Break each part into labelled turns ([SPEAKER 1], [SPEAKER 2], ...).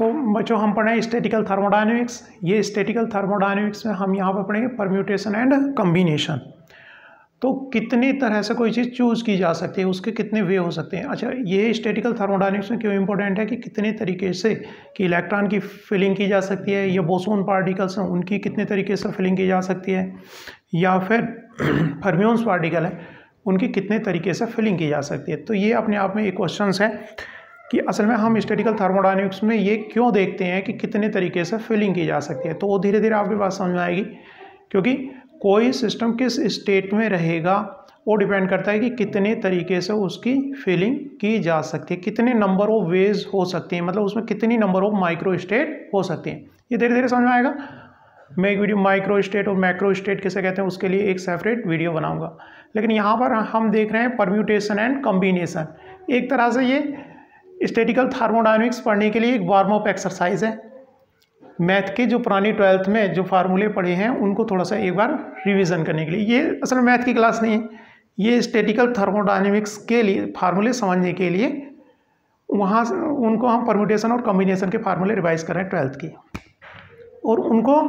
[SPEAKER 1] तो बच्चों हम पढ़े स्टैटिकल थर्मोडायनेमिक्स। ये स्टैटिकल थर्मोडायनेमिक्स में हम यहाँ पर पढ़ेंगे परम्यूटेशन एंड कम्बिनेशन। तो कितनी तरह से कोई चीज़ चूज़ की जा सकती है, उसके कितने वे हो सकते हैं। अच्छा, ये स्टैटिकल थर्मोडायनेमिक्स में क्यों इंपॉर्टेंट है कि कितने तरीके से कि इलेक्ट्रॉन की फिलिंग की जा सकती है, या बोसोन पार्टिकल्स हैं उनकी कितने तरीके से फिलिंग की जा सकती है, या फिर फर्मियोन्स पार्टिकल है उनकी कितने तरीके से फिलिंग की जा सकती है। तो ये अपने आप में एक क्वेश्चन है कि असल में हम स्टैटिकल थर्मोडायनेमिक्स में ये क्यों देखते हैं कि कितने तरीके से फिलिंग की जा सकती है। तो वो धीरे धीरे आपके पास समझ में आएगी, क्योंकि कोई सिस्टम किस स्टेट में रहेगा वो डिपेंड करता है कि कितने तरीके से उसकी फिलिंग की जा सकती है, कितने नंबर ऑफ वेज हो सकती हैं, मतलब उसमें कितनी नंबर ऑफ माइक्रो स्टेट हो सकती हैं। ये धीरे धीरे समझ में आएगा। मैं एक वीडियो माइक्रो स्टेट और मैक्रो स्टेट किसे कहते हैं उसके लिए एक सेपरेट वीडियो बनाऊंगा। लेकिन यहाँ पर हम देख रहे हैं परम्यूटेशन एंड कम्बिनेशन। एक तरह से ये स्टैटिकल थर्मोडायनेमिक्स पढ़ने के लिए एक वार्म अप एक्सरसाइज है। मैथ के जो पुरानी 12th में जो फार्मूले पढ़े हैं उनको थोड़ा सा एक बार रिवीजन करने के लिए। ये असल में मैथ की क्लास नहीं है, ये स्टैटिकल थर्मोडायनेमिक्स के लिए फार्मूले समझने के लिए वहाँ उनको हम परम्यूटेशन और कम्बिनेशन के फार्मूले रिवाइज कर रहे हैं 12th की, और उनको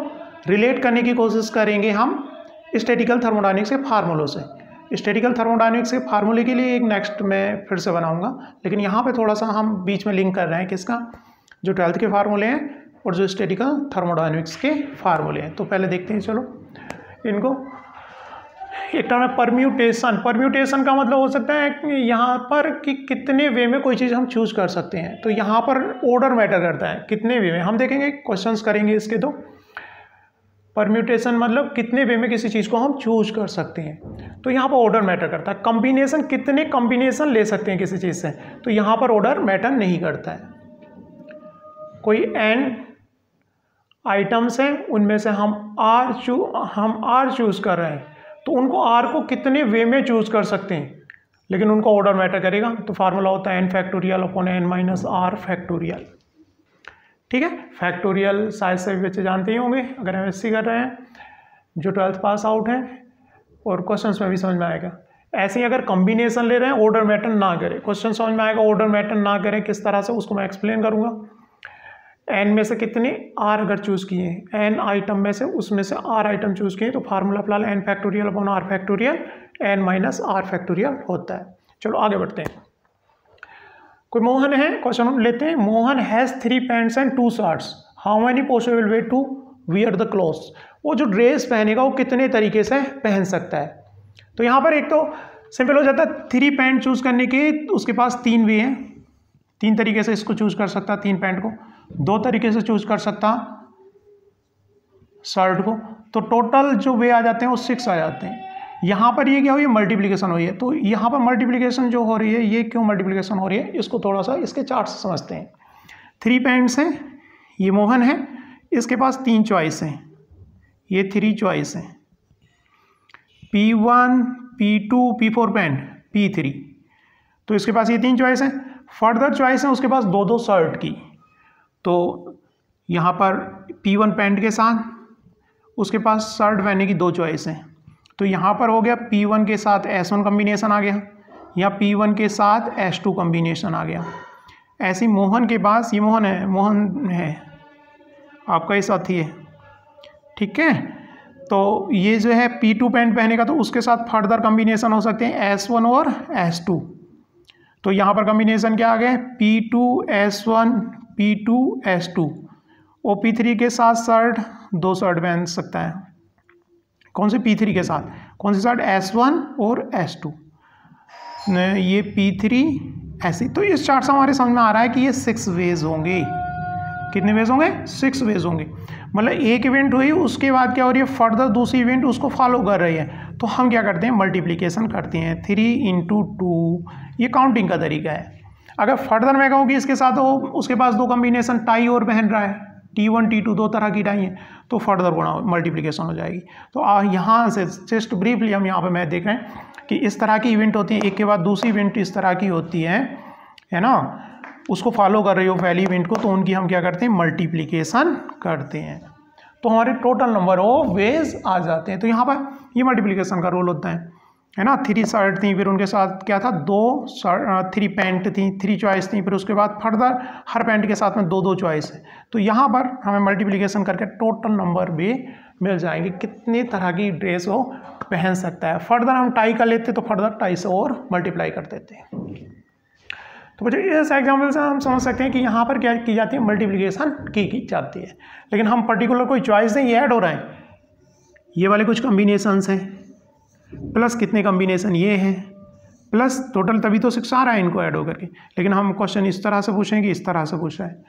[SPEAKER 1] रिलेट करने की कोशिश करेंगे हम स्टैटिकल थर्मोडायनेमिक्स के फार्मूलों से। स्टैटिकल थर्मोडायनेमिक्स के फार्मूले के लिए एक नेक्स्ट मैं फिर से बनाऊंगा, लेकिन यहाँ पे थोड़ा सा हम बीच में लिंक कर रहे हैं किसका, जो 12th के फार्मूले हैं और जो स्टैटिकल थर्मोडायनेमिक्स के फार्मूले हैं। तो पहले देखते हैं चलो इनको। एक टर्म है परम्यूटेशन। परम्यूटेशन का मतलब हो सकता है कि यहाँ पर कि कितने वे में कोई चीज़ हम चूज कर सकते हैं। तो यहाँ पर ऑर्डर मैटर करता है, कितने वे में हम देखेंगे, क्वेश्चंस करेंगे इसके। तो परम्यूटेशन मतलब कितने वे में किसी चीज़ को हम चूज कर सकते हैं, तो यहाँ पर ऑर्डर मैटर करता है। कम्बिनेशन, कितने कम्बिनेशन ले सकते हैं किसी चीज़ से, तो यहाँ पर ऑर्डर मैटर नहीं करता है। कोई n आइटम्स हैं उनमें से हम R चूज कर रहे हैं, तो उनको R को कितने वे में चूज कर सकते हैं, लेकिन उनको ऑर्डर मैटर करेगा। तो फार्मूला होता है n factorial upon n minus R factorial. ठीक है, फैक्टोरियल शायद से बच्चे जानते ही होंगे अगर MSc कर रहे हैं, जो 12th पास आउट हैं, और क्वेश्चंस में भी समझ में आएगा। ऐसे ही अगर कॉम्बिनेशन ले रहे हैं ऑर्डर मैटर ना करे, क्वेश्चन समझ में आएगा। ऑर्डर मैटर ना करें किस तरह से, उसको मैं एक्सप्लेन करूंगा। n में से कितने R अगर चूज किए, n आइटम में से उसमें से R आइटम चूज किए, तो फार्मूला फिलहाल n factorial upon R factorial n minus R factorial होता है। चलो आगे बढ़ते हैं। कोई मोहन है, क्वेश्चन लेते हैं। Mohan has 3 pants and 2 shirts, how many possible way to wear the clothes. वो जो ड्रेस पहनेगा वो कितने तरीके से पहन सकता है। तो यहाँ पर एक तो सिंपल हो जाता है, 3 पैंट चूज करने के उसके पास 3 वे हैं, 3 तरीके से इसको चूज कर सकता, 3 पैंट को 2 तरीके से चूज कर सकता शर्ट को। तो टोटल जो वे आ जाते हैं वो 6 आ जाते हैं। यहाँ पर ये क्या हुई, मल्टीप्लिकेशन हुई है। तो यहाँ पर मल्टीप्लिकेशन जो हो रही है, ये क्यों मल्टीप्लिकेशन हो रही है, इसको थोड़ा सा इसके चार्ट से समझते हैं। 3 पैंट्स हैं, ये मोहन है, इसके पास 3 चॉइस हैं, ये 3 चॉइस हैं, P1 P2 P4 pant P3। तो इसके पास ये 3 चॉइस हैं। फर्दर चॉइस है उसके पास 2-2 शर्ट की। तो यहाँ पर P1 पैंट के साथ उसके पास शर्ट पहनने की 2 चॉइस हैं। तो यहाँ पर हो गया P1 के साथ S1 कम्बिनेशन आ गया, या P1 के साथ S2 कम्बिनेशन आ गया। ऐसे मोहन के पास, ये मोहन है आपका ही साथी है, ठीक है। तो ये जो है P2 पैंट पहनेगा, तो उसके साथ फर्दर कम्बिनेशन हो सकते हैं S1 और S2। तो यहाँ पर कम्बिनेशन क्या आ गया, P2 S1 P2 S2। और P3 के साथ शर्ट 2 शर्ट पहन सकता है। कौन से P3 के साथ, कौन सी शर्ट, S1 और S2। ये P3 ऐसी। तो इस चार्ट से हमारे समझ में आ रहा है कि ये 6 वेज होंगे। कितने वेज होंगे, 6 वेज होंगे। मतलब एक इवेंट हुई, उसके बाद क्या हो रही है, फर्दर दूसरी इवेंट उसको फॉलो कर रही है। तो हम क्या करते हैं, मल्टीप्लिकेशन करते हैं। 3 × 2, ये काउंटिंग का तरीका है। अगर फर्दर मैं कहूँ कि इसके साथ वो उसके पास 2 कम्बिनेशन टाई और पहन रहा है, T1 T2 2 तरह की टाई है, तो फर्दर गुणा मल्टीप्लिकेशन हो जाएगी। तो यहाँ से जस्ट ब्रीफली हम यहाँ पे मैथ देख रहे हैं कि इस तरह की इवेंट होती है, एक के बाद दूसरी इवेंट इस तरह की होती है ना, उसको फॉलो कर रही हो पहली इवेंट को, तो उनकी हम क्या करते हैं, मल्टीप्लिकेशन करते हैं। तो हमारे टोटल नंबर ऑफ वेज आ जाते हैं। तो यहाँ पर ये मल्टीप्लिकेशन का रोल होता है। है ना, 3 शर्ट थी, फिर उनके साथ क्या था 3 पैंट थी, 3 चॉइस थी, फिर उसके बाद फर्दर हर पैंट के साथ में 2 चॉइस है। तो यहाँ पर हमें मल्टीप्लिकेशन करके टोटल नंबर भी मिल जाएंगे कितनी तरह की ड्रेस वो पहन सकता है। फर्दर हम टाई का लेते तो फर्दर टाई से और मल्टीप्लाई कर देते। तो बच्चों इस एग्जाम्पल से हम समझ सकते हैं कि यहाँ पर क्या की जाती है, मल्टीप्लिकेशन की जाती है। लेकिन हम पर्टिकुलर कोई चॉइस नहीं, ये ऐड हो रहा है, ये वाले कुछ कॉम्बिनेशंस हैं, प्लस कितने कॉम्बिनेशन ये हैं, प्लस टोटल तभी तो 6 आ रहा है इनको ऐड होकर के। लेकिन हम क्वेश्चन इस तरह से पूछें कि इस तरह से पूछ रहे हैं,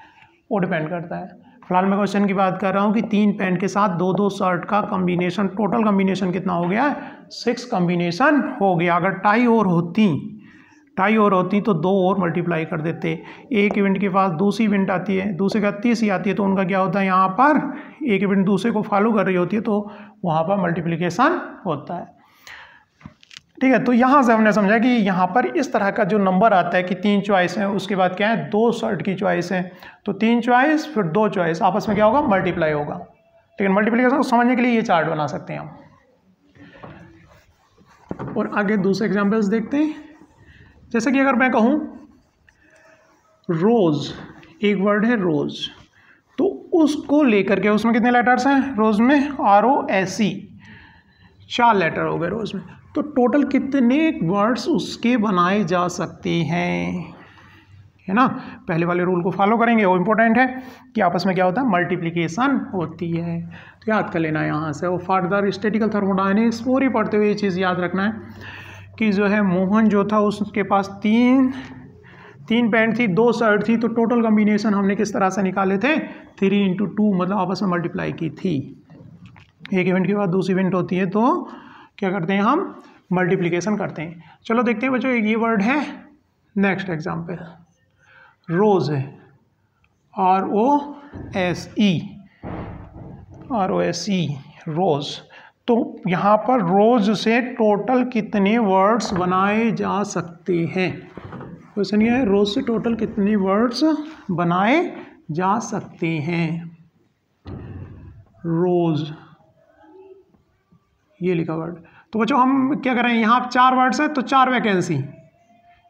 [SPEAKER 1] वो डिपेंड करता है। फिलहाल मैं क्वेश्चन की बात कर रहा हूँ कि 3 पैंट के साथ 2 शर्ट का कॉम्बिनेशन, टोटल कॉम्बिनेशन कितना हो गया, 6 कॉम्बिनेशन हो गया। अगर टाई और होती तो 2 और मल्टीप्लाई कर देते। एक इवेंट के पास दूसरी इवेंट आती है, दूसरे का तीसरी आती है, तो उनका क्या होता है, यहाँ पर एक इवेंट दूसरे को फॉलो कर रही होती है तो वहाँ पर मल्टीप्लिकेशन होता है। ठीक है, तो यहाँ से हमने समझा कि यहाँ पर इस तरह का जो नंबर आता है कि 3 चॉइस है, उसके बाद क्या है 2 शर्ट की चॉइस है, तो 3 चॉइस फिर 2 चॉइस आपस में क्या होगा, मल्टीप्लाई होगा। लेकिन मल्टीप्लिकेशन को समझने के लिए ये चार्ट बना सकते हैं हम। और आगे दूसरे एग्जाम्पल्स देखते हैं। जैसे कि अगर मैं कहूँ रोज़, एक वर्ड है रोज़, तो उसको लेकर के उसमें कितने लेटर्स हैं, रोज़ में ROSE 4 लेटर हो गए रोज़ में। तो टोटल कितने वर्ड्स उसके बनाए जा सकते हैं, है ना। पहले वाले रूल को फॉलो करेंगे, वो इंपॉर्टेंट है कि आपस में क्या होता है, मल्टीप्लिकेशन होती है। तो याद कर लेना है यहाँ से। और फर्दर स्टैटिकल थर्मोडायनेमिक्स पूरी पढ़ते हुए ये चीज़ याद रखना है कि जो है मोहन जो था उसके पास 3 पैंट थी, 2 शर्ट थी, तो टोटल कॉम्बिनेशन हमने किस तरह से निकाले थे, 3 × 2, मतलब आपस में मल्टीप्लाई की थी। एक इवेंट के बाद दूसरी इवेंट होती है तो क्या करते हैं, हम मल्टीप्लिकेशन करते हैं। चलो देखते हैं बच्चों, ये वर्ड है, नेक्स्ट एग्जाम्पल रोज़ है, ROSE रोज़। तो यहाँ पर रोज़ से टोटल कितने वर्ड्स बनाए जा सकते हैं, क्वेश्चन ये है, रोज़ से टोटल कितने वर्ड्स बनाए जा सकते हैं। रोज़ ये लिखा वर्ड। तो बच्चों हम क्या करें, यहाँ 4 वर्ड्स है तो 4 वैकेंसी,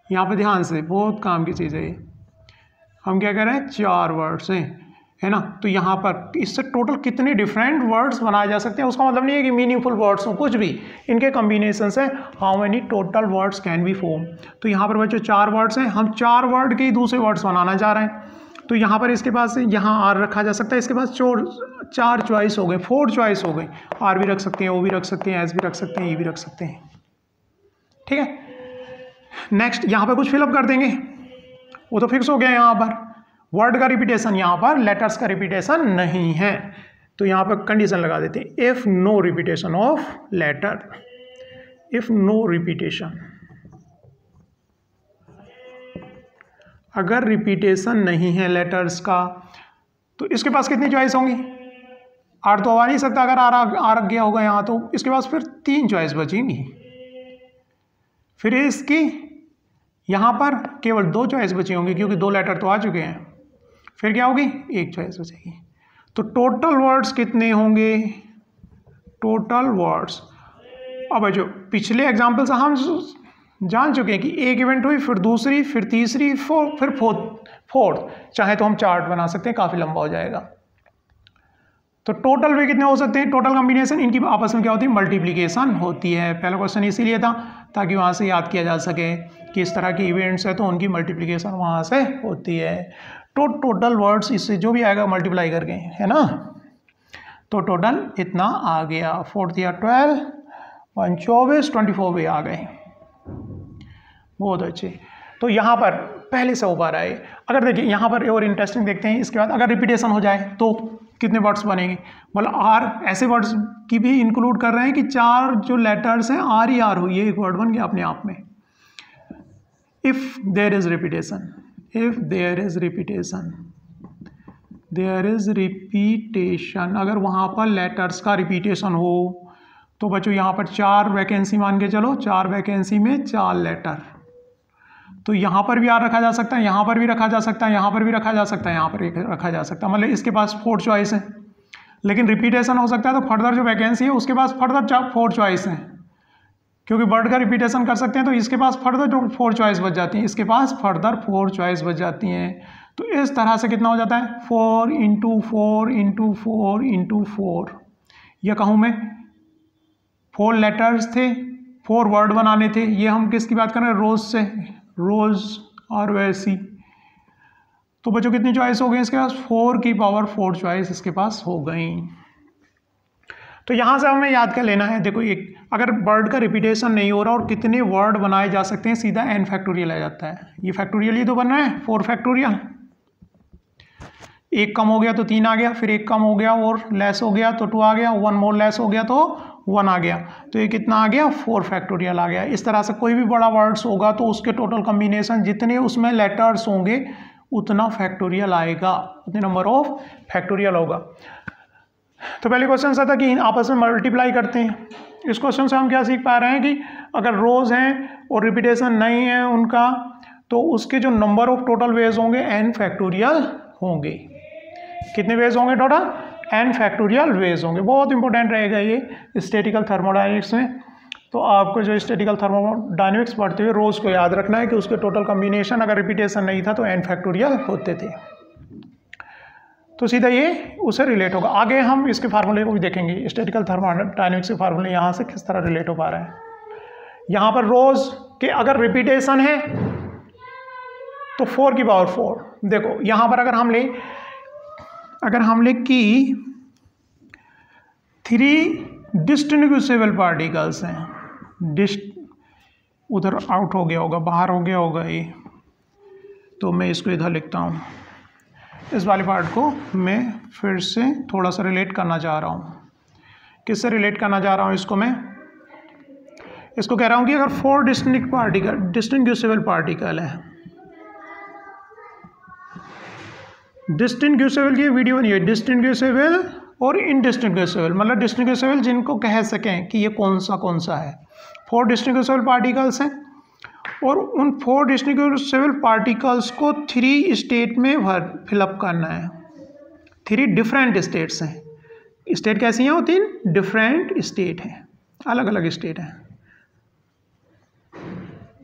[SPEAKER 1] यहाँ पे ध्यान से, बहुत काम की चीज़ है ये। हम क्या करें, 4 वर्ड्स हैं, है ना। तो यहाँ पर इससे टोटल कितने डिफरेंट वर्ड्स बनाए जा सकते हैं, उसका मतलब नहीं है कि मीनिंगफुल वर्ड्स हो, कुछ भी इनके कॉम्बिनेशन से how many total words can be form. तो यहाँ पर बच्चों 4 वर्ड्स हैं, हम 4 वर्ड के ही दूसरे वर्ड्स बनाना चाह रहे हैं। तो यहाँ पर इसके पास यहाँ R रखा जा सकता है, इसके पास 4 चॉइस हो गए, 4 चॉइस हो गई। R भी रख सकते हैं, O भी रख सकते हैं, S भी रख सकते हैं, E भी रख सकते हैं। ठीक है, नेक्स्ट यहाँ पर कुछ फिलअप कर देंगे, वो तो फिक्स हो गया। यहाँ पर वर्ड का रिपीटेशन, यहाँ पर लेटर्स का रिपीटेशन नहीं है, तो यहाँ पर कंडीशन लगा देते हैं, if no repetition of letter, if no repetition, अगर रिपीटेशन नहीं है लेटर्स का, तो इसके पास कितनी चॉइस होंगी, R तो आ नहीं सकता, अगर R गया होगा यहाँ तो इसके पास फिर 3 चॉइस बचेंगी। फिर इसकी यहाँ पर केवल 2 चॉइस बची होंगी क्योंकि 2 लेटर तो आ चुके हैं। फिर क्या होगी, 1 चॉइस बचेगी। तो टोटल वर्ड्स कितने होंगे, टोटल वर्ड्स। अब जो पिछले एग्जाम्पल से हम जान चुके हैं कि एक इवेंट हुई, फिर दूसरी, फिर तीसरी, फिर फोर्थ, चाहे तो हम चार्ट बना सकते हैं, काफ़ी लंबा हो जाएगा। तो टोटल वे कितने हो सकते हैं, टोटल कॉम्बिनेशन, इनकी आपस में क्या होती है, मल्टीप्लिकेशन होती है। पहला क्वेश्चन इसीलिए था ताकि वहाँ से याद किया जा सके कि इस तरह की इवेंट्स है तो उनकी मल्टीप्लिकेशन वहाँ से होती है। तो टोटल वर्ड्स इससे जो भी आएगा मल्टीप्लाई करके, है ना। तो टोटल इतना आ गया, 4 या 12, 1 24, 24 भी आ गए, बहुत अच्छे। तो यहाँ पर पहले से ऊपर आए। अगर देखिए यहाँ पर और इंटरेस्टिंग देखते हैं, इसके बाद अगर रिपीटेशन हो जाए तो कितने वर्ड्स बनेंगे, मतलब R ऐसे वर्ड्स की भी इंक्लूड कर रहे हैं कि 4 जो लेटर्स हैं R ही R हो, ये एक वर्ड बन गया अपने आप में। If there is repetition, if there is repetition, there is repetition, अगर वहाँ पर लेटर्स का रिपीटेशन हो तो बच्चों यहाँ पर 4 वैकेंसी मान के चलो, 4 वैकेंसी में 4 लेटर, तो यहाँ पर भी R रखा जा सकता है, यहाँ पर भी रखा जा सकता है, यहाँ पर भी रखा जा सकता है, यहाँ पर भी रखा जा सकता है, मतलब इसके पास 4 चॉइस है। लेकिन रिपीटेशन हो सकता है तो फर्दर जो वैकेंसी है उसके पास फर्दर 4 चॉइस हैं। क्योंकि वर्ड का रिपीटेशन कर सकते हैं, तो इसके पास फर्दर 4 चॉइस बच जाती हैं, इसके पास फर्दर 4 चॉइस बच जाती हैं। तो इस तरह से कितना हो जाता है 4 × 4 × 4 × 4। यह कहूँ मैं 4 लेटर्स थे, 4 वर्ड बनाने थे। ये हम किसकी बात कर रहे हैं, रोज से, रोज और वैसी। तो बच्चों कितनी चॉइस हो गई इसके पास, 4 की पावर 4 चॉइस इसके पास हो गई। तो यहाँ से हमें याद कर लेना है, देखो एक अगर वर्ड का रिपीटेशन नहीं हो रहा और कितने वर्ड बनाए जा सकते हैं, सीधा n फैक्टोरियल आ जाता है। ये फैक्टोरियल ही तो बन रहा है 4 फैक्टोरियल। एक कम हो गया तो 3 आ गया, फिर एक कम हो गया और लेस हो गया तो 2 आ गया, 1 मोर लेस हो गया तो 1 आ गया। तो ये कितना आ गया 4 फैक्टोरियल आ गया। इस तरह से कोई भी बड़ा वर्ड्स होगा तो उसके टोटल कम्बिनेशन जितने उसमें लेटर्स होंगे उतना फैक्टोरियल आएगा, उतने नंबर ऑफ फैक्टोरियल होगा। तो पहले क्वेश्चन सा था कि आपस में मल्टीप्लाई करते हैं। इस क्वेश्चन से हम क्या सीख पा रहे हैं कि अगर रोज हैं और रिपीटेशन नहीं है उनका, तो उसके जो नंबर ऑफ टोटल वेज होंगे n फैक्टोरियल होंगे। कितने वेज होंगे टोटल, n फैक्टोरियल वेज होंगे। बहुत इंपॉर्टेंट रहेगा ये स्टैटिकल थर्मोडायनेमिक्स में। तो आपको जो स्टैटिकल थर्मोडायनेमिक्स पढ़ते हुए रोज को याद रखना है कि उसके टोटल कम्बिनेशन अगर रिपीटेशन नहीं था तो n फैक्टोरियल होते थे। तो सीधा ये उससे रिलेट होगा। आगे हम इसके फार्मूले को भी देखेंगे, स्टैटिकल थर्मोडायनेमिक्स के फार्मूले यहाँ से किस तरह रिलेट हो पा रहे हैं। यहाँ पर रोज के अगर रिपीटेशन है तो 4 की पावर 4। देखो यहाँ पर अगर हम ले कि 3 डिस्टिंग्विशेबल पार्टिकल्स हैं, उधर आउट हो गया होगा, बाहर हो गया होगा ये, तो मैं इसको इधर लिखता हूँ। इस वाले पार्ट को मैं फिर से थोड़ा सा रिलेट करना चाह रहा हूँ। किससे रिलेट करना चाह रहा हूँ इसको, मैं इसको कह रहा हूँ कि अगर 4 डिस्टिंग्विशेबल पार्टिकल है, डिस्टिंग्विशेबल की वीडियो बनी है, डिस्टिंग्विशेबल और इनडिस्टिंग्विशेबल, मतलब डिस्टिंग्विशेबल जिनको कह सकें कि ये कौन सा है। 4 डिस्टिंग्विशेबल पार्टिकल्स हैं और उन 4 डिस्टिंग्विशेबल पार्टिकल्स को 3 स्टेट में फिलअप करना है। 3 डिफरेंट स्टेट्स हैं। स्टेट कैसी हैं, वो 3 डिफरेंट स्टेट हैं, अलग अलग स्टेट हैं।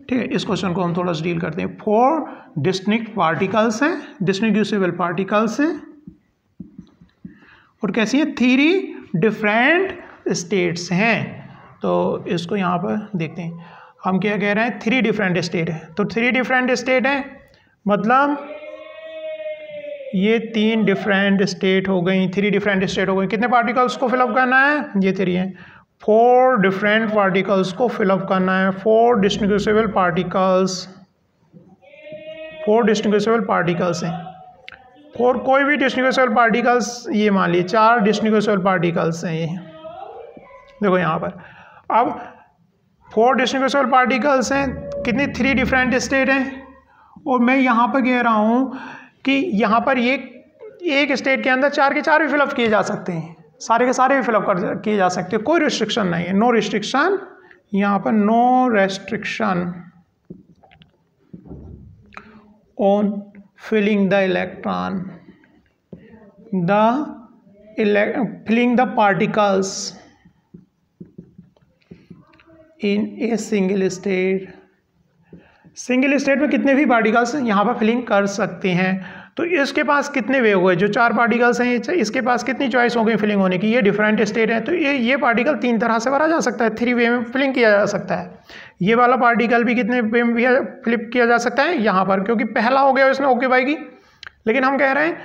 [SPEAKER 1] ठीक है, इस क्वेश्चन को हम थोड़ा सा डील करते हैं। 4 डिस्टिंक्ट पार्टिकल्स हैं, डिस्टिंग्विशेबल पार्टिकल्स हैं और कैसी हैं, 3 डिफरेंट स्टेट्स हैं। तो इसको यहाँ पर देखते हैं, हम क्या कह रहे हैं, 3 डिफरेंट स्टेट है। तो 3 डिफरेंट स्टेट है मतलब ये 3 डिफरेंट स्टेट हो गई, 3 डिफरेंट स्टेट हो गई। कितने पार्टिकल्स को फिलअप करना है, ये 3 है। 4 डिफरेंट पार्टिकल्स को फिलअप करना है, 4 डिस्टिंग्विशेबल पार्टिकल्स, 4 डिस्टिंग्विशेबल पार्टिकल्स हैं। और कोई भी डिस्टिंग्विशेबल पार्टिकल्स, ये मान लीजिए 4 डिस्टिंग्विशेबल पार्टिकल्स हैं ये। देखो यहाँ पर अब 4 डिस्टिंग्विशेबल पार्टिकल्स हैं, कितनी 3 डिफरेंट स्टेट हैं। और मैं यहाँ पर कह रहा हूँ कि यहाँ पर ये एक स्टेट के अंदर 4 के 4 भी फिलअप किए जा सकते हैं, सारे के सारे भी फिलअप किए जा सकते हैं, कोई रिस्ट्रिक्शन नहीं है, नो रिस्ट्रिक्शन। यहाँ पर no restriction on filling the electron, filling the particles in a single state. Single state में कितने भी पार्टिकल्स यहाँ पर फिलिंग कर सकते हैं। तो इसके पास कितने वे हो गए, जो 4 पार्टिकल्स हैं इसके पास कितनी चॉइस हो गई फिलिंग होने की। ये डिफरेंट स्टेट है तो ये पार्टिकल 3 तरह से भरा जा सकता है, 3 वे में फिलिंग किया जा सकता है। ये वाला पार्टिकल भी कितने वे में फिलिप किया जा सकता है यहाँ पर, क्योंकि पहला हो गया इसने ऑक्यूपाई की। लेकिन हम कह रहे हैं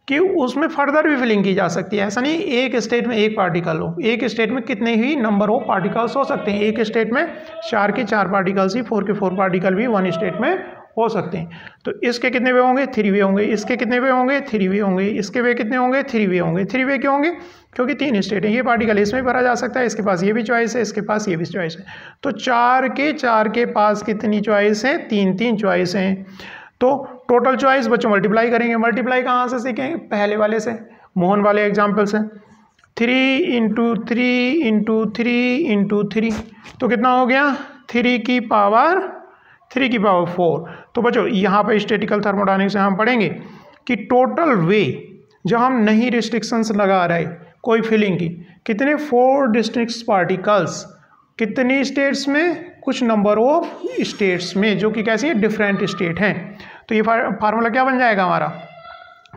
[SPEAKER 1] कि उसमें फर्दर भी फिलिंग की जा सकती है। ऐसा नहीं एक स्टेट में एक पार्टिकल हो, एक स्टेट में कितने ही नंबर ऑफ पार्टिकल्स हो सकते हैं। एक स्टेट में 4 के 4 पार्टिकल्स ही, 4 के 4 पार्टिकल भी 1 स्टेट में हो सकते हैं। तो इसके कितने वे होंगे, 3 वे होंगे। इसके कितने वे होंगे, 3 वे होंगे। इसके वे कितने होंगे, 3 वे होंगे। 3 वे क्यों होंगे, क्योंकि 3 स्टेट है। ये पार्टिकल इसमें भरा जा सकता है, इसके पास ये भी चॉइस है, इसके पास ये भी चॉइस है। तो 4 के 4 के पास कितनी चॉइस है, 3 चॉइस हैं। तो टोटल चॉइस बच्चों मल्टीप्लाई करेंगे। मल्टीप्लाई कहाँ से सीखेंगे, पहले वाले से, मोहन वाले एग्जाम्पल से। 3 × 3 × 3 × 3 तो कितना हो गया, 3 की पावर 4। तो बच्चों यहाँ पर स्टैटिकल थर्मोडायनेमिक्स से हम पढ़ेंगे कि टोटल वे जब हम नहीं रिस्ट्रिक्शंस लगा रहे कोई फिलिंग की, कितने 4 डिस्टिंक्ट पार्टिकल्स कितनी स्टेट्स में, कुछ नंबर ऑफ स्टेट्स में, जो कि कैसी है, डिफरेंट स्टेट हैं। तो ये फार्मूला क्या बन जाएगा हमारा,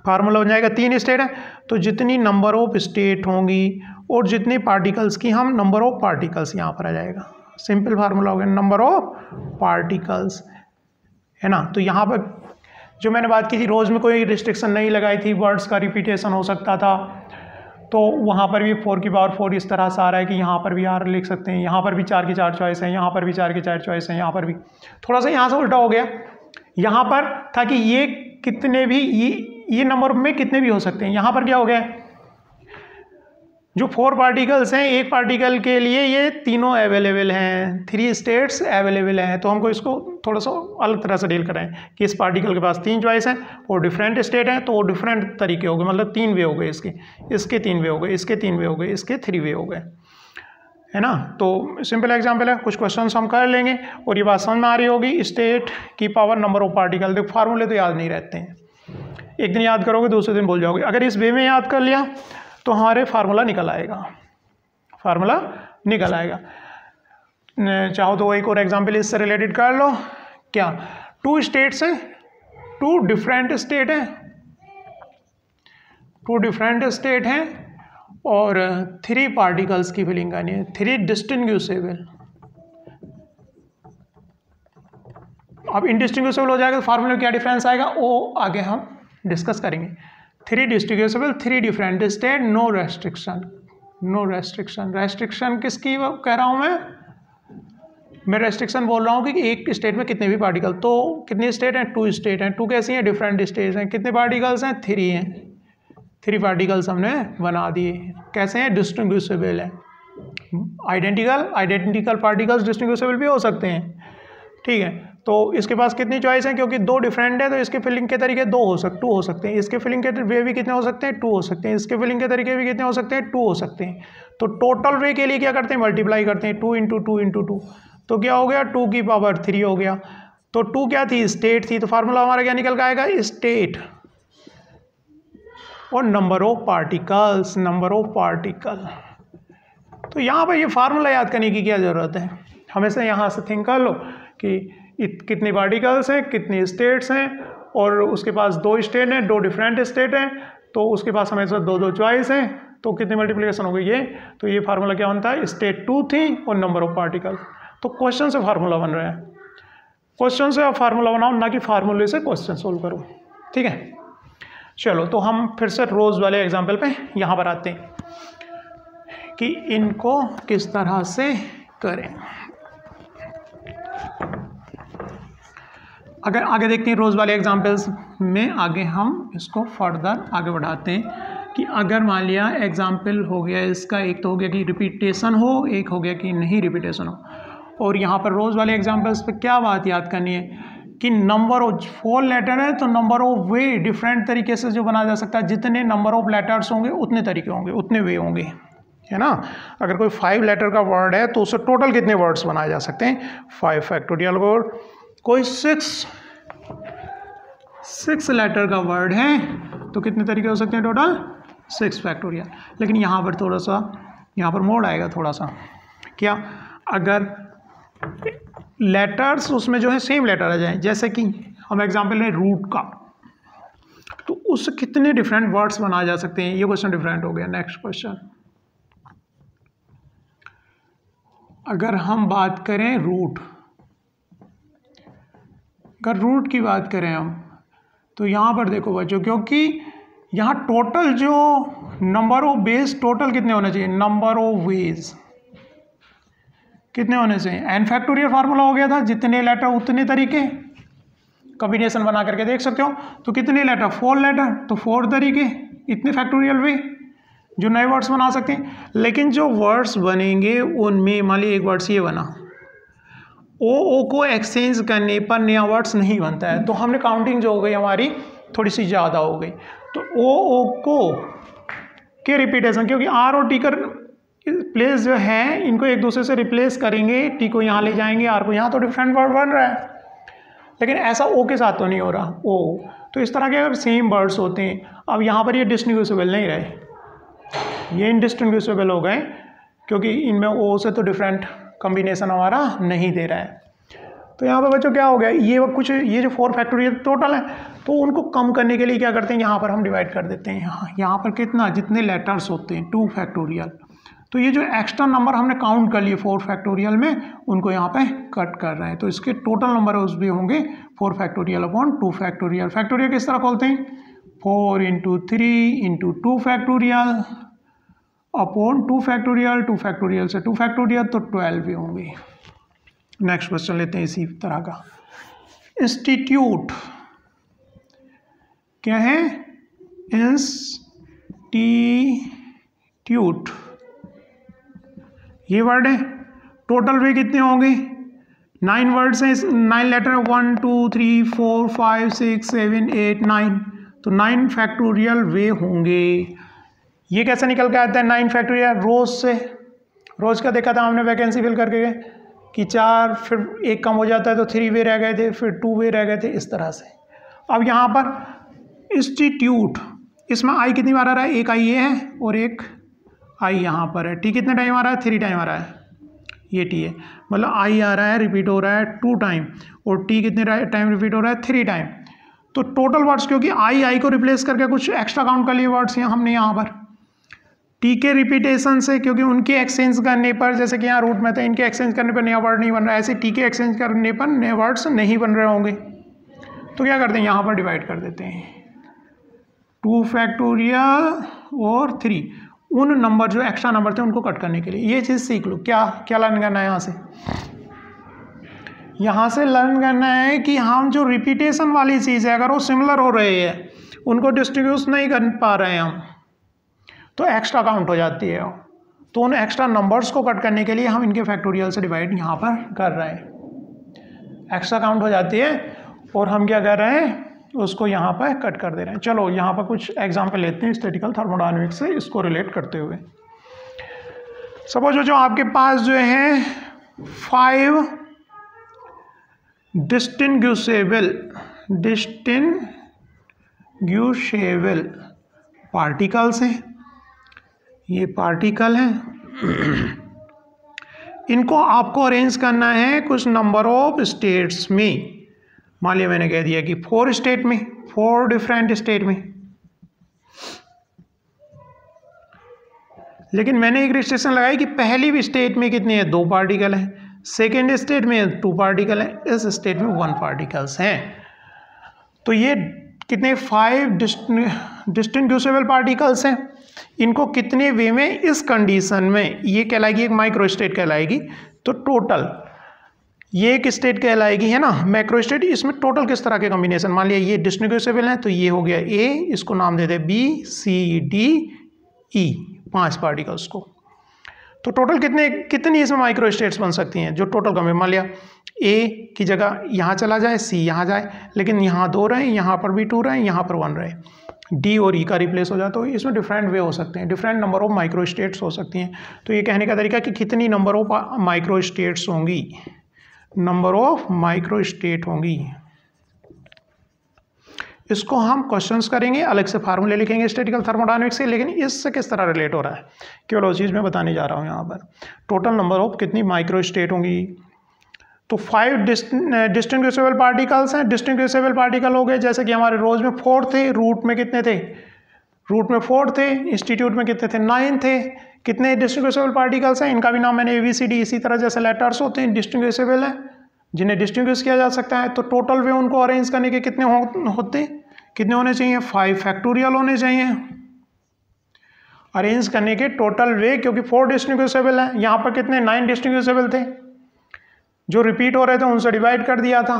[SPEAKER 1] फार्मूला बन जाएगा 3 स्टेट है तो जितनी नंबर ऑफ स्टेट होंगी और जितनी पार्टिकल्स की हम नंबर ऑफ पार्टिकल्स यहाँ पर आ जाएगा। सिंपल फार्मूला हो गया, नंबर ऑफ पार्टिकल्स, है ना। तो यहाँ पर जो मैंने बात की थी, रोज़ में कोई रिस्ट्रिक्शन नहीं लगाई थी, वर्ड्स का रिपीटेशन हो सकता था, तो वहाँ पर भी 4 की पावर 4 इस तरह से आ रहा है कि यहाँ पर भी R लिख सकते हैं, यहाँ पर भी 4 की 4 चॉइस है, यहाँ पर भी 4 की 4 चॉइस है, यहाँ पर भी थोड़ा सा यहाँ से उल्टा हो गया। यहाँ पर था कि ये कितने भी ये नंबर में कितने भी हो सकते हैं, यहाँ पर क्या हो गया, जो 4 पार्टिकल्स हैं, एक पार्टिकल के लिए ये तीनों अवेलेबल हैं, 3 स्टेट्स अवेलेबल हैं। तो हमको इसको थोड़ा सा अलग तरह से डील करें कि इस पार्टिकल के पास 3 चॉइस हैं और डिफरेंट स्टेट हैं, तो वो डिफरेंट तरीके हो गए, मतलब 3 वे हो गए, इसके 3 वे हो गए, इसके 3 वे हो गए, इसके 3 वे हो गए, है ना। तो सिंपल एग्जाम्पल है, कुछ क्वेश्चन हम कर लेंगे और ये बात समझ में आ रही होगी। स्टेट की पावर नंबर ऑफ पार्टिकल, देखो फार्मूले तो याद नहीं रहते हैं, एक दिन याद करोगे दूसरे दिन भूल जाओगे। अगर इस वे में याद कर लिया तो हमारे फार्मूला निकल आएगा, फार्मूला निकल आएगा। चाहो तो एक और एग्जांपल इससे रिलेटेड कर लो। क्या 2 स्टेट्स हैं, 2 डिफरेंट स्टेट हैं, 2 डिफरेंट स्टेट हैं और 3 पार्टिकल्स की फिलिंग करनी है, 3 डिस्टिंग्विशेबल। अब इनडिस्टिंग्विशेबल हो जाएगा तो फार्मूले में क्या डिफरेंस आएगा वो आगे हम डिस्कस करेंगे। 3 distinguishable, 3 different state, no restriction, no restriction. Restriction किसकी कह रहा हूँ मैं रेस्ट्रिक्शन बोल रहा हूँ कि एक स्टेट में कितने भी पार्टिकल, तो कितनी स्टेट हैं, 2 स्टेट हैं, 2 कैसी हैं, डिफरेंट स्टेट्स हैं, कितने पार्टिकल्स हैं, 3 हैं, 3 पार्टिकल्स हमने बना दिए, कैसे हैं, डिस्टिंग्विशेबल है। आइडेंटिकल पार्टिकल्स डिस्टिंग्विशेबल भी हो सकते हैं, ठीक है। तो इसके पास कितनी चॉइस है, क्योंकि 2 डिफरेंट है तो इसके फिलिंग के तरीके 2 हो सकते हैं, इसके फिलिंग के वे भी कितने हो सकते हैं, 2 हो सकते हैं, इसके फिलिंग के तरीके भी कितने हो सकते हैं, 2 हो सकते हैं। तो टोटल वे के लिए क्या करते हैं, मल्टीप्लाई करते हैं, 2 × 2 × 2, तो क्या हो गया, 2 की पावर 3 हो गया। तो 2 क्या थी, स्टेट थी, तो फार्मूला हमारा क्या निकल के आएगा, स्टेट और number of particles, number of particle. तो यहाँ पर ये फार्मूला याद करने की क्या ज़रूरत है, हमेशा यहाँ से थिंक कर लो कि कितने पार्टिकल्स हैं, कितने स्टेट्स हैं, और उसके पास 2 स्टेट हैं, 2 डिफरेंट स्टेट हैं, तो उसके पास हमेशा 2 चॉइस हैं, तो कितनी मल्टीप्लिकेशन हो गई ये, तो ये फार्मूला क्या बनता है, स्टेट 2 थी और नंबर ऑफ पार्टिकल। तो क्वेश्चन से फार्मूला बन रहा है, क्वेश्चन से आप फार्मूला बनाओ, ना कि फार्मूले से क्वेश्चन सोल्व करो, ठीक है। चलो तो हम फिर से रोज़ वाले एग्जाम्पल पे यहाँ पर आते हैं कि इनको किस तरह से करें। अगर आगे देखते हैं रोज़ वाले एग्जाम्पल्स में, आगे हम इसको फर्दर आगे बढ़ाते हैं कि अगर मान लिया एग्जाम्पल हो गया इसका, एक तो हो गया कि रिपीटेशन हो, एक हो गया कि नहीं रिपीटेशन हो। और यहाँ पर रोज़ वाले एग्जाम्पल्स पे क्या बात याद करनी है कि नंबर ऑफ 4 लेटर है तो नंबर ऑफ वे डिफरेंट तरीके से जो बना जा सकता है, जितने नंबर ऑफ लेटर्स होंगे उतने तरीके होंगे, उतने वे होंगे, है ना। अगर कोई 5 लेटर का वर्ड है तो उससे टोटल कितने वर्ड्स बनाए जा सकते हैं, 5 फैक्टोरियल वर्ड। कोई 6 लेटर का वर्ड है तो कितने तरीके हो सकते हैं, टोटल 6 फैक्टोरियल। लेकिन यहाँ पर थोड़ा सा, यहाँ पर मोड आएगा थोड़ा सा, क्या अगर लेटर्स उसमें जो है सेम लेटर आ जाए, जैसे कि हम एग्जांपल लें रूट का, तो उससे कितने डिफरेंट वर्ड्स बनाए जा सकते हैं, ये क्वेश्चन डिफरेंट हो गया। नेक्स्ट क्वेश्चन, अगर हम बात करें रूट, अगर रूट की बात करें हम, तो यहाँ पर देखो बच्चों, क्योंकि यहाँ टोटल जो नंबर ऑफ बेस टोटल कितने होने चाहिए, नंबर ऑफ वेज कितने होने चाहिए, n फैक्टोरियल फार्मूला हो गया था, जितने लेटर उतने तरीके, कॉम्बिनेशन बना करके देख सकते हो। तो कितने लेटर, 4 लेटर तो 4 तरीके, इतने फैक्टोरियल वे जो नए वर्ड्स बना सकते हैं। लेकिन जो वर्ड्स बनेंगे उनमें मान लीजिए एक वर्ड्स ये बना, ओ को एक्सचेंज करने पर नया वर्ड्स नहीं बनता है, तो हमने काउंटिंग जो हो गई हमारी थोड़ी सी ज़्यादा हो गई। तो ओ को के रिपीटेशन, क्योंकि आर और टी का प्लेस जो है इनको एक दूसरे से रिप्लेस करेंगे, टी को यहाँ ले जाएंगे, आर को यहाँ, तो डिफरेंट वर्ड बन रहा है। लेकिन ऐसा ओ के साथ तो नहीं हो रहा, ओ तो इस तरह के अगर सेम वर्ड्स होते हैं, अब यहाँ पर ये डिस्टिंग्विशेबल नहीं रहे, ये इनडिस्टिंग्विशेबल हो गए, क्योंकि इनमें ओ से तो डिफरेंट कॉम्बिनेशन हमारा नहीं दे रहा है। तो यहाँ पर बच्चों क्या हो गया, ये जो 4 फैक्टोरियल टोटल है, तो उनको कम करने के लिए क्या करते हैं, यहाँ पर हम डिवाइड कर देते हैं। यहाँ पर कितना, जितने लेटर्स होते हैं 2 फैक्टोरियल, तो ये जो एक्स्ट्रा नंबर हमने काउंट कर लिए 4 फैक्टोरियल में, उनको यहाँ पे कट कर रहे हैं। तो इसके टोटल नंबर उस भी होंगे 4 फैक्टोरियल अपॉन 2 फैक्टोरियल। फैक्टोरियल किस तरह खोलते हैं, 4 × 3 × 2 फैक्टोरियल अपॉन 2 फैक्टोरियल, 2 फैक्टोरियल से 2 फैक्टोरियल, तो 12 भी होंगे। नेक्स्ट क्वेश्चन लेते हैं इसी तरह का। इंस्टीट्यूट क्या है, इंस्टीट्यूट ये वर्ड है। टोटल वे कितने होंगे, 9 वर्ड्स हैं, 9 लेटर, 1 2 3 4 5 6 7 8 9, तो 9 फैक्टोरियल वे होंगे। ये कैसे निकल के आता है 9 फैक्टोरियल, रोज से। रोज का देखा था हमने वैकेंसी फिल करके कि 4, फिर 1 कम हो जाता है तो 3 वे रह गए थे, फिर 2 वे रह गए थे, इस तरह से। अब यहाँ पर इंस्टीट्यूट, इसमें आई कितनी बार आ रहा है, एक आई ये है और एक आई यहाँ पर है। टी कितने टाइम आ रहा है, 3 टाइम आ रहा है, ये टी है, मतलब आई आ रहा है, रिपीट हो रहा है 2 टाइम, और टी कितने टाइम रिपीट हो रहा है, 3 टाइम। तो टोटल वर्ड्स, क्योंकि आई को रिप्लेस करके कुछ एक्स्ट्रा काउंट कर लिए वर्ड्स हैं हमने यहाँ पर। टी के रिपीटेशन से, क्योंकि उनके एक्सचेंज करने पर, जैसे कि यहाँ रूट में था, इनके एक्सचेंज करने पर नया वर्ड नहीं बन रहा है, ऐसे टी के एक्सचेंज करने पर नए वर्ड्स नहीं बन रहे होंगे। तो क्या करते हैं, यहाँ पर डिवाइड कर देते हैं, 2 फैक्टोरियल और 3, उन नंबर जो एक्स्ट्रा नंबर थे उनको कट करने के लिए। ये चीज़ सीख लो, क्या लर्न करना है यहाँ से लर्न करना है कि हम जो रिपीटेशन वाली चीज़ है, अगर वो सिमिलर हो रहे हैं, उनको डिस्ट्रीब्यूट नहीं कर पा रहे हैं हम, तो एक्स्ट्रा काउंट हो जाती है। तो उन एक्स्ट्रा नंबर्स को कट करने के लिए हम इनके फैक्टोरियल से डिवाइड यहाँ पर कर रहे हैं, एक्स्ट्रा काउंट हो जाती है, और हम क्या कर रहे हैं, उसको यहाँ पर कट कर दे रहे हैं। चलो यहाँ पर कुछ एग्जाम्पल लेते हैं स्टैटिकल थर्मोडायनामिक्स से, इसको रिलेट करते हुए। सपोज जो आपके पास जो है 5 डिस्टिंग्विशेबल पार्टिकल्स हैं, ये पार्टिकल हैं, इनको आपको अरेंज करना है कुछ नंबर ऑफ स्टेट्स में। मान लिया मैंने कह दिया कि 4 स्टेट में, 4 डिफरेंट स्टेट में, लेकिन मैंने एक रिस्ट्रिक्शन लगाई कि पहली भी स्टेट में कितने हैं, 2 पार्टिकल हैं, सेकेंड स्टेट में 2 पार्टिकल हैं, इस स्टेट में 1 पार्टिकल्स हैं। तो ये कितने 5 डिस्टिंग्विशेबल पार्टिकल्स हैं। इनको कितने वे में, इस कंडीशन में ये कहलाएगी एक माइक्रो स्टेट कहलाएगी। तो टोटल ये एक स्टेट कहलाएगी, है ना, मैक्रो स्टेट। इसमें टोटल किस तरह के कॉम्बिनेशन, मान लिया ये डिस्टिंग्विशेबल है, तो ये हो गया ए, इसको नाम दे दे B C D E, 5 particles को। तो टोटल कितनी इसमें माइक्रो स्टेट्स बन सकती हैं, जो टोटल कॉम्बिनेशन। मान लिया ए की जगह यहाँ चला जाए, सी यहाँ जाए, लेकिन यहाँ 2 रहे, यहाँ पर भी 2 रहे, यहाँ पर 1 रहे, डी और ई का रिप्लेस हो जाए, तो इसमें डिफरेंट वे हो सकते हैं, different number of micro states हो सकती हैं। तो ये कहने का तरीका कि कितनी नंबर ऑफ माइक्रो स्टेट्स होंगी, नंबर ऑफ माइक्रो स्टेट होंगी। इसको हम क्वेश्चंस करेंगे, अलग से फार्मूले लिखेंगे स्टैटिकल थर्मोडायनामिक्स से, लेकिन इससे किस तरह रिलेट हो रहा है केवल वो चीज़ मैं बताने जा रहा हूँ यहाँ पर। टोटल नंबर ऑफ कितनी माइक्रो स्टेट होंगी, तो 5 डिस्टिंग्विशेबल पार्टिकल्स हैं। डिस्टिंग्विशेबल पार्टिकल हो गए, जैसे कि हमारे रोज में 4 थे, रूट में कितने थे, रूट में 4 थे, इंस्टीट्यूट में कितने थे, 9 थे। कितने डिस्टिंग्विशेबल पार्टिकल्स हैं, इनका भी नाम मैंने ABCD, इसी तरह जैसे लेटर्स होते हैं डिस्टिंग्विशेबल हैं, जिन्हें डिस्टिंग्विश किया जा सकता है। तो टोटल वे उनको अरेंज करने के कितने होते, कितने होने चाहिए, 5 फैक्टोरियल होने चाहिए अरेंज करने के टोटल वे, क्योंकि 4 डिस्टिंग्विशेबल है। यहाँ पर कितने 9 डिस्टिंग्विशेबल थे, जो रिपीट हो रहे थे उनसे डिवाइड कर दिया था।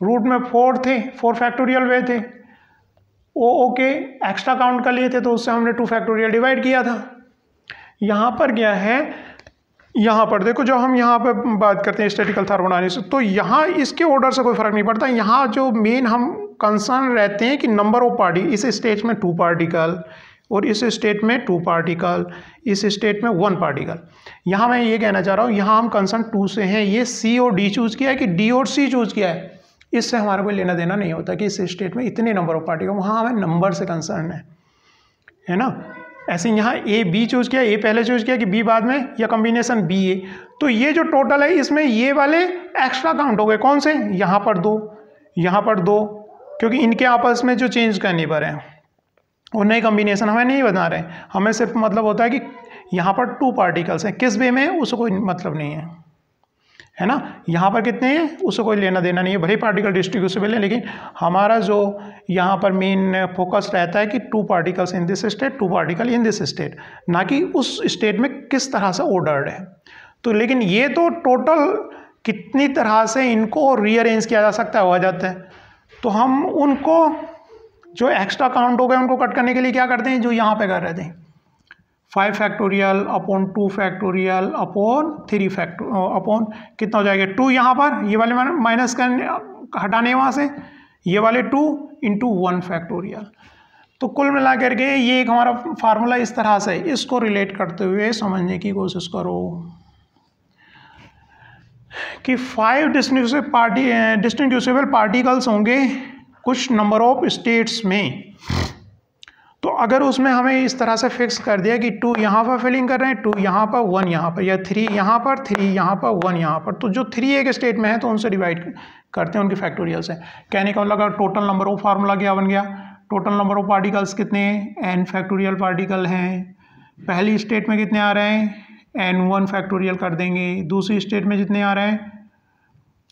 [SPEAKER 1] रूट में 4 थे, 4 फैक्टोरियल वे थे, ओके एक्स्ट्रा काउंट कर लिए थे, तो उससे हमने 2 फैक्टोरियल डिवाइड किया था। यहाँ पर क्या है, यहाँ पर देखो, जो हम यहाँ पे बात करते हैं स्टैटिकल थर्मोडायनामिक्स, तो यहाँ इसके ऑर्डर से कोई फर्क नहीं पड़ता। यहाँ जो मेन हम कंसर्न रहते हैं कि नंबर ऑफ पार्टिकल, इस स्टेट में 2 पार्टिकल और इस स्टेट में 2 पार्टिकल, इस स्टेट में 1 पार्टिकल। यहाँ मैं ये कहना चाह रहा हूँ, यहाँ हम कंसर्न 2 से हैं, ये सी और डी चूज़ किया है कि डी और सी चूज़ किया है, इससे हमारा कोई लेना देना नहीं होता कि इस स्टेट में इतने नंबर ऑफ पार्टिकल। वहाँ हमें नंबर से कंसर्न है ना। ऐसे यहाँ ए बी चूज़ किया, ए पहले चूज़ किया कि बी बाद में, या कॉम्बिनेशन बी ए, तो ये जो टोटल है इसमें ये वाले एक्स्ट्रा काउंट हो गए, कौन से, यहाँ पर 2, यहाँ पर 2, क्योंकि इनके आपस में जो चेंज करने पर है और नई कॉम्बिनेशन हमें नहीं बना रहे हैं, हमें सिर्फ मतलब होता है कि यहाँ पर 2 पार्टिकल्स हैं, किस वे में उसको कोई मतलब नहीं है ना। यहाँ पर कितने हैं उससे कोई लेना देना नहीं है, भले पार्टिकल डिस्ट्रीब्यूटेबल है, लेकिन हमारा जो यहाँ पर मेन फोकस रहता है कि 2 particles in this state, 2 particle in this state, ना कि उस स्टेट में किस तरह से ऑर्डर्ड है। तो लेकिन ये तो टोटल कितनी तरह से इनको रीअरेंज किया जा सकता है, हो जाता है। तो हम उनको जो एक्स्ट्रा काउंट हो गए उनको कट करने के लिए क्या करते हैं, जो यहाँ पे कर रहे थे 5 factorial upon 2 factorial upon 3 factorial upon कितना हो जाएगा 2, यहाँ पर ये वाले माइनस करने हटाने वहाँ से, ये वाले 2 इंटू 1 फैक्टोरियल। तो कुल मिला करके ये एक हमारा फार्मूला इस तरह से, इसको रिलेट करते हुए समझने की कोशिश करो कि 5 डिस्टिंग्विशेबल पार्टिकल्स होंगे कुछ नंबर ऑफ स्टेट्स में। तो अगर उसमें हमें इस तरह से फिक्स कर दिया कि 2 यहाँ पर फिलिंग कर रहे हैं, 2 यहाँ पर, 1 यहाँ पर, या 3 यहाँ पर, 3 यहाँ पर, 1 यहाँ पर, तो जो 3 एक स्टेट में है तो उनसे डिवाइड करते हैं, उनके फैक्टोरियल से। कहने का मतलब टोटल नंबर ऑफ फार्मूला क्या बन गया, टोटल नंबर ऑफ पार्टिकल्स कितने हैं, n फैक्टोरियल पार्टिकल हैं। पहली स्टेट में कितने आ रहे हैं, n1 फैक्टोरियल कर देंगे, दूसरी स्टेट में जितने आ रहे हैं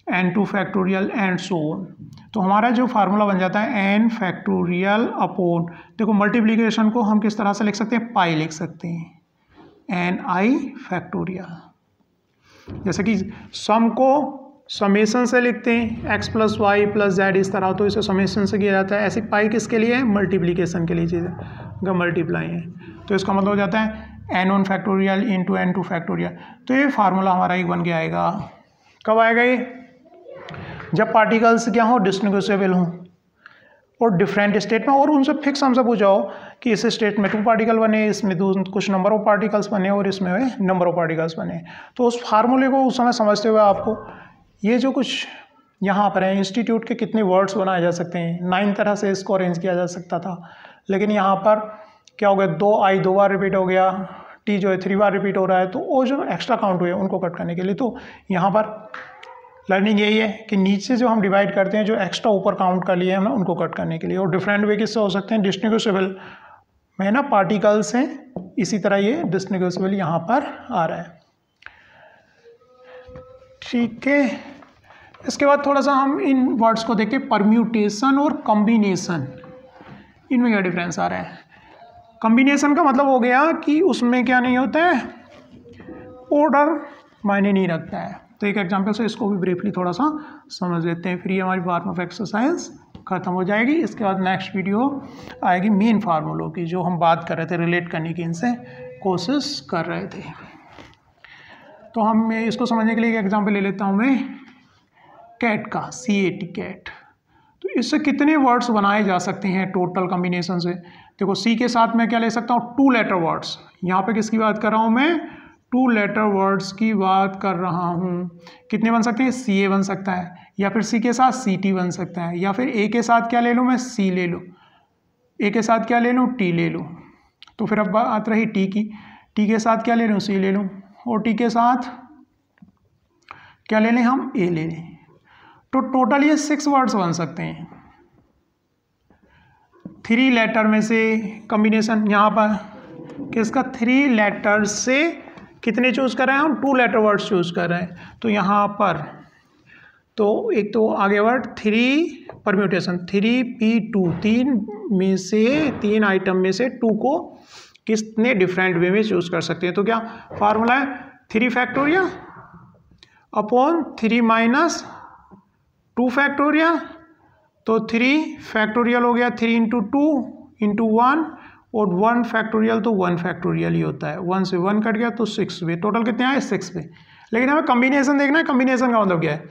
[SPEAKER 1] n2 factorial and so on. तो हमारा जो फार्मूला बन जाता है n फैक्टोरियल अपॉन, देखो मल्टीप्लिकेशन को हम किस तरह से लिख सकते हैं, पाई लिख सकते हैं ni फैक्टोरियल। जैसे कि सम को समेशन से लिखते हैं x plus y plus z इस तरह, तो इसे समेशन से किया जाता है। ऐसे पाई किसके लिए है, मल्टीप्लिकेशन के लिए चीज़ें अगर मल्टीप्लाई है, तो इसका मतलब हो जाता है n1 factorial into n2 factorial. तो ये फार्मूला हमारा एक बन के आएगा, कब आएगा ये, जब पार्टिकल्स क्या हो, डिस्टिंग्विशेबल हों और डिफरेंट स्टेट में, और उनसे फिक्स हमसे पूछा हो कि इस स्टेट में 2 पार्टिकल बने, इसमें कुछ नंबर ऑफ पार्टिकल्स बने और इसमें नंबर ऑफ पार्टिकल्स बने। तो उस फार्मूले को उस समय समझते हुए आपको ये जो कुछ यहाँ पर है, इंस्टीट्यूट के कितने वर्ड्स बनाए जा सकते हैं, 9 तरह से इसको अरेंज किया जा सकता था, लेकिन यहाँ पर क्या हो गया, 2 बार रिपीट हो गया, टी जो है 3 बार रिपीट हो रहा है, तो वो जो एक्स्ट्रा काउंट हुए उनको कट करने के लिए। तो यहाँ पर लर्निंग यही है कि नीचे जो हम डिवाइड करते हैं, जो एक्स्ट्रा ऊपर काउंट कर लिए हमने उनको कट करने के लिए। और डिफरेंट वे किससे हो सकते हैं, डिस्टिंग्विशेबल में ना पार्टिकल्स हैं, इसी तरह ये डिस्टिंग्विशेबल यहाँ पर आ रहा है, ठीक है। इसके बाद थोड़ा सा हम इन वर्ड्स को देखें, परम्यूटेशन और कॉम्बिनेशन, इनमें क्या डिफरेंस आ रहा है। कॉम्बिनेशन का मतलब हो गया कि उसमें क्या नहीं होता है, ऑर्डर मायने नहीं रखता है। तो एक एग्जांपल से इसको भी ब्रीफली थोड़ा सा समझ लेते हैं, फिर ये हमारी फॉर्म ऑफ एक्सरसाइज खत्म हो जाएगी। इसके बाद नेक्स्ट वीडियो आएगी मेन फार्मूलों की, जो हम बात कर रहे थे, रिलेट करने की इनसे कोशिश कर रहे थे। तो हम इसको समझने के लिए एक एग्जांपल ले लेता हूँ मैं, कैट का, CAT कैट। तो इससे कितने वर्ड्स बनाए जा सकते हैं टोटल कॉम्बिनेशन से। देखो सी के साथ मैं क्या ले सकता हूँ, 2 लेटर वर्ड्स। यहाँ पे किसकी बात कर रहा हूँ मैं, 2 लेटर वर्ड्स की बात कर रहा हूँ। कितने बन सकते हैं, CA बन सकता है, या फिर C के साथ CT बन सकता है, या फिर A के साथ क्या ले लूँ मैं, C ले लूँ, A के साथ क्या ले लूँ, T ले लूँ। तो फिर अब बात रही T की, T के साथ क्या ले लूँ, C ले लूँ, और T के साथ क्या ले लें हम, A ले लें। तो टोटल ये 6 वर्ड्स बन सकते हैं। 3 लेटर में से कॉम्बिनेशन, यहाँ पर किसका, 3 लेटर से कितने चूज़ कर रहे हैं हम, 2 लेटर वर्ड्स चूज़ कर रहे हैं। तो यहाँ पर तो एक तो आगे वर्ड 3 परम्यूटेशन, 3p2, 3 में से 3 आइटम में से 2 को कितने डिफरेंट वे में चूज़ कर सकते हैं। तो क्या फार्मूला है, 3 फैक्टोरियल अपॉन 3 माइनस 2 फैक्टोरियल। तो 3 फैक्टोरियल हो गया 3 इंटू 2 इंटू 1, और 1 फैक्टोरियल तो 1 फैक्टोरियल ही होता है, 1 से 1 कट गया तो 6 वे, टोटल कितने आए, 6 वे। लेकिन हमें कॉम्बिनेशन देखना है, कॉम्बिनेशन का मतलब क्या है,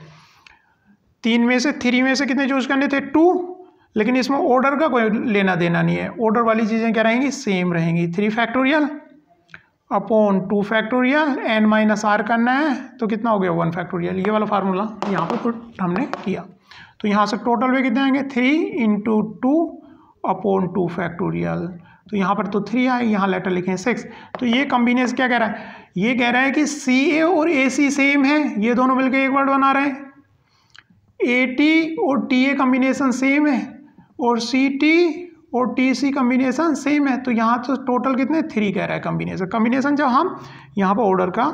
[SPEAKER 1] 3 में से 3 में से कितने चूज करने थे, 2, लेकिन इसमें ऑर्डर का कोई लेना देना नहीं है, ऑर्डर वाली चीज़ें क्या रहेंगी, सेम रहेंगी। 3 factorial upon 2 factorial, n minus r करना है, तो कितना हो गया, 1 फैक्टोरियल। ये वाला फार्मूला यहाँ पर पुट हमने किया। तो यहाँ से टोटल वे कितने आएंगे, 3 इंटू 2 अपॉन 2 फैक्टोरियल, तो यहाँ पर तो 3 आए, यहाँ लेटर लिखे 6। तो ये कॉम्बिनेशन क्या कह रहा है, ये कह रहा है कि CA और AC सेम है, ये दोनों मिलकर एक वर्ड बना रहे हैं। AT और TA कॉम्बिनेशन सेम है और CT और TC कॉम्बिनेशन सेम है। तो यहाँ तो टोटल कितने 3 कह रहा है कॉम्बिनेशन जब हम यहाँ पर ऑर्डर का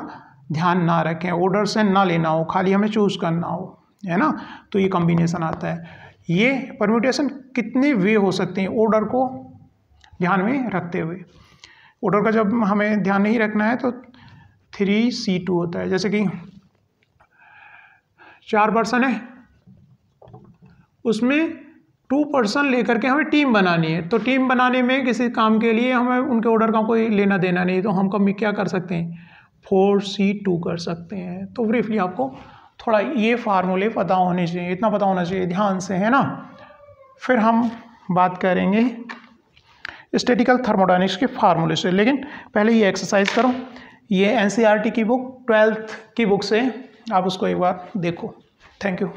[SPEAKER 1] ध्यान ना रखें, ऑर्डर से ना लेना हो, खाली हमें चूज करना हो, है ना, तो ये कॉम्बिनेशन आता है। ये परम्यूटेशन कितने वे हो सकते हैं ऑर्डर को ध्यान में रखते हुए। ऑर्डर का जब हमें ध्यान नहीं रखना है तो 3C2 होता है। जैसे कि 4 पर्सन है, उसमें 2 पर्सन लेकर के हमें टीम बनानी है। तो टीम बनाने में किसी काम के लिए हमें उनके ऑर्डर का कोई लेना देना नहीं, तो हम कभी क्या कर सकते हैं 4C2 कर सकते हैं। तो ब्रीफली आपको थोड़ा ये फार्मूले पता होने चाहिए, इतना पता होना चाहिए ध्यान से, है ना। फिर हम बात करेंगे स्टैटिकल थर्मोडायनेमिक्स के फार्मूले से, लेकिन पहले ये एक्सरसाइज करो। ये NCERT की बुक 12th की बुक से आप उसको एक बार देखो। Thank you.